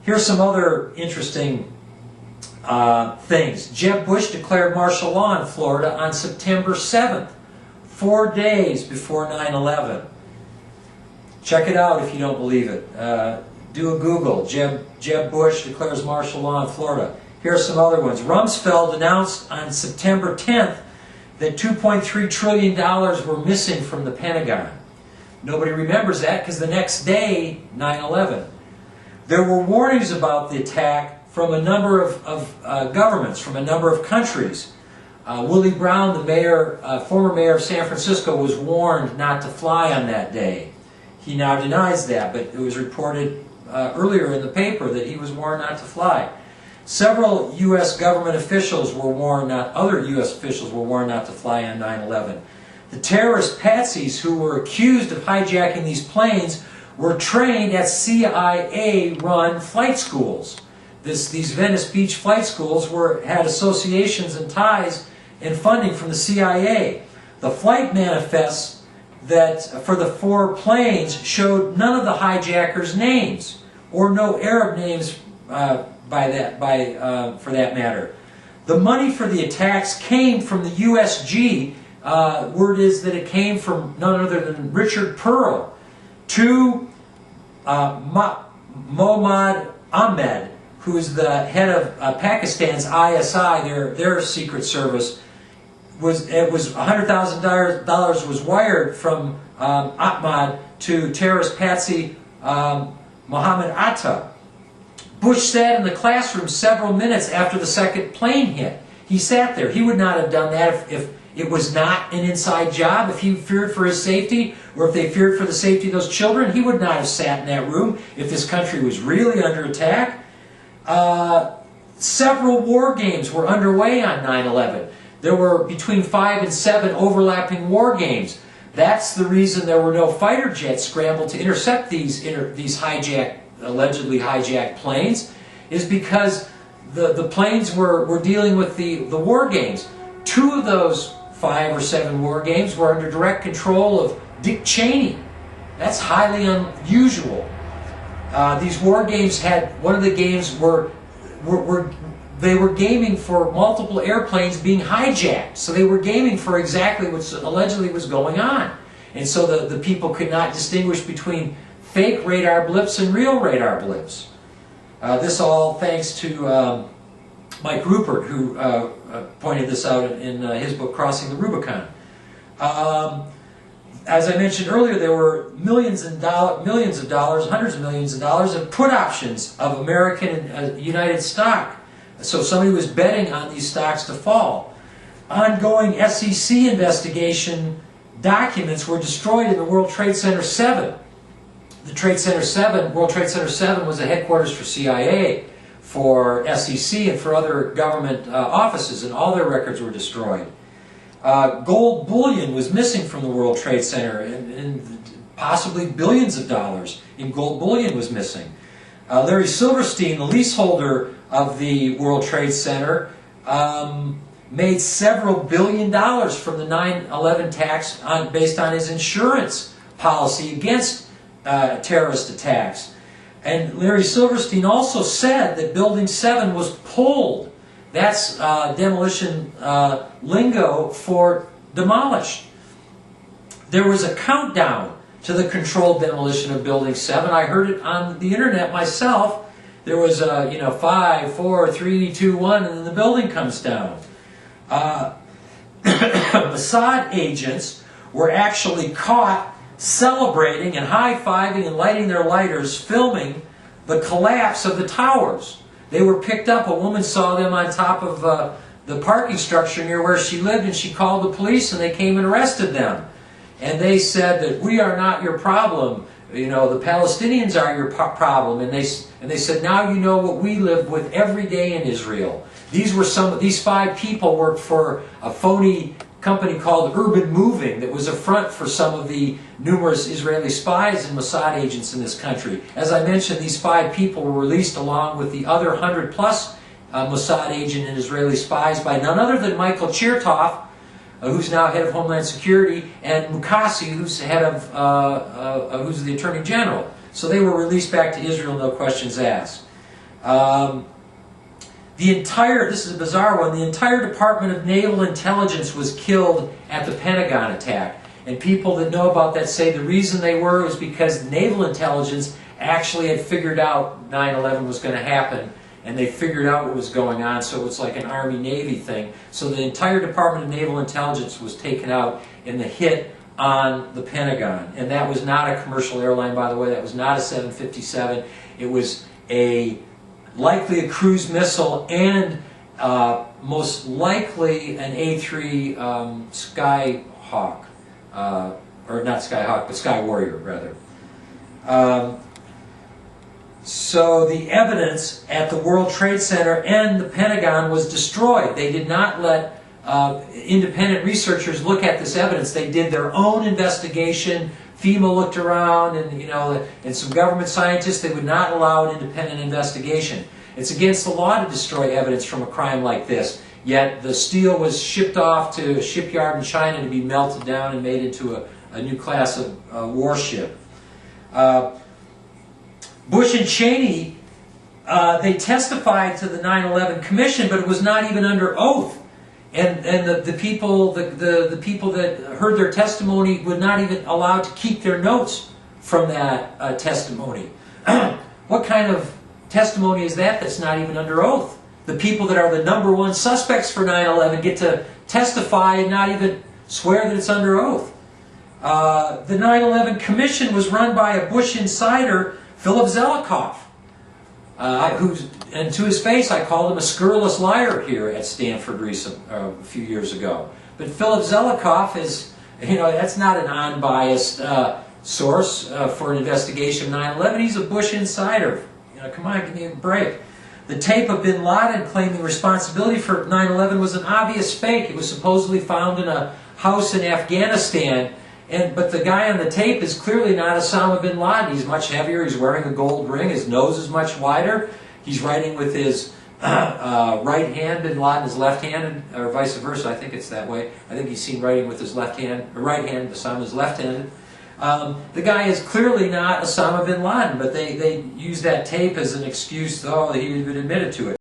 Here's some other interesting things. Jeb Bush declared martial law in Florida on September 7th, 4 days before 9/11. Check it out if you don't believe it. Do a Google. Jeb Bush declares martial law in Florida. Here are some other ones. Rumsfeld announced on September 10th that $2.3 trillion were missing from the Pentagon. Nobody remembers that because the next day, 9/11. There were warnings about the attack from a number of governments, from a number of countries. Willie Brown, the mayor, former mayor of San Francisco, was warned not to fly on that day. He now denies that, but it was reported earlier in the paper that he was warned not to fly. Several U.S. government officials were warned other U.S. officials were warned not to fly on 9/11. The terrorist patsies who were accused of hijacking these planes were trained at CIA-run flight schools. These Venice Beach flight schools had associations and ties and funding from the CIA. The flight manifests that for the 4 planes showed none of the hijackers' names, or no Arab names for that matter. The money for the attacks came from the USG. Word is that it came from none other than Richard Pearl to Mohammad Ahmed, who is the head of Pakistan's ISI, their secret service. $100,000 was wired from Ahmad to terrorist patsy Mohammed Atta. Bush sat in the classroom several minutes after the second plane hit. He sat there. He would not have done that if it was not an inside job, if he feared for his safety, or if they feared for the safety of those children. He would not have sat in that room if this country was really under attack. Several war games were underway on 9/11. There were between 5 and 7 overlapping war games. That's the reason there were no fighter jets scrambled to intercept these allegedly hijacked planes, is because the planes were dealing with the war games. 2 of those 5 or 7 war games were under direct control of Dick Cheney. That's highly unusual. These war games one of the games they were gaming for multiple airplanes being hijacked. So they were gaming for exactly what allegedly was going on. And so the people could not distinguish between fake radar blips and real radar blips. This all thanks to Mike Rupert, who pointed this out in his book, Crossing the Rubicon. As I mentioned earlier, there were millions of dollars, hundreds of millions of dollars of put options of American and United stock. So somebody was betting on these stocks to fall. Ongoing SEC investigation documents were destroyed in the World Trade Center 7. The World Trade Center 7 was the headquarters for CIA, for SEC, and for other government offices, and all their records were destroyed. Gold bullion was missing from the World Trade Center, and possibly billions of dollars in gold bullion was missing. Larry Silverstein, the leaseholder of the World Trade Center, made several billion dollars from the 9/11 tax based on his insurance policy against terrorist attacks. And Larry Silverstein also said that Building 7 was pulled. That's demolition lingo for demolished. There was a countdown to the controlled demolition of Building 7. I heard it on the internet myself. There was 5, 4, 3, 2, 1, and then the building comes down. Mossad agents were actually caught celebrating and high-fiving and lighting their lighters, filming the collapse of the towers. They were picked up. A woman saw them on top of the parking structure near where she lived, and she called the police, and they came and arrested them. And they said that we are not your problem. The Palestinians are your problem. And they said, now you know what we live with every day in Israel. These 5 people worked for a phony company called Urban Moving that was a front for some of the numerous Israeli spies and Mossad agents in this country. As I mentioned, these 5 people were released along with the other 100+ Mossad agent and Israeli spies by none other than Michael Chertoff, who's now head of Homeland Security, and Mukasey, who's who's the Attorney General. So they were released back to Israel, no questions asked. This is a bizarre one, the entire Department of Naval Intelligence was killed at the Pentagon attack. And people that know about that say the reason they were was because naval intelligence actually had figured out 9/11 was going to happen, and they figured out what was going on, so it's like an Army-Navy thing. So the entire Department of Naval Intelligence was taken out in the hit on the Pentagon. And that was not a commercial airline, by the way. That was not a 757. It was likely a cruise missile and most likely an A-3 Skyhawk. Or not Skyhawk, but Sky Warrior, rather. So the evidence at the World Trade Center and the Pentagon was destroyed. They did not let independent researchers look at this evidence. They did their own investigation. FEMA looked around, and some government scientists. They would not allow an independent investigation. It's against the law to destroy evidence from a crime like this. Yet the steel was shipped off to a shipyard in China to be melted down and made into a new class of warship. Bush and Cheney, they testified to the 9/11 Commission, but it was not even under oath. And the people that heard their testimony were not even allowed to keep their notes from that testimony. What kind of testimony is that that's not even under oath? The people that are the #1 suspects for 9/11 get to testify and not even swear that it's under oath. The 9/11 Commission was run by a Bush insider, Philip Zelikoff, and to his face I called him a scurrilous liar here at Stanford a few years ago. But Philip Zelikoff is, that's not an unbiased source for an investigation of 9/11. He's a Bush insider. Come on, give me a break. The tape of bin Laden claiming responsibility for 9/11 was an obvious fake. It was supposedly found in a house in Afghanistan, but the guy on the tape is clearly not Osama bin Laden. He's much heavier, he's wearing a gold ring, his nose is much wider, he's writing with his right hand, bin Laden is left-handed, or vice versa, I think it's that way. I think he's seen writing with his left hand, or right hand, Osama is left-handed. The guy is clearly not Osama bin Laden, but they use that tape as an excuse, that he even admitted to it.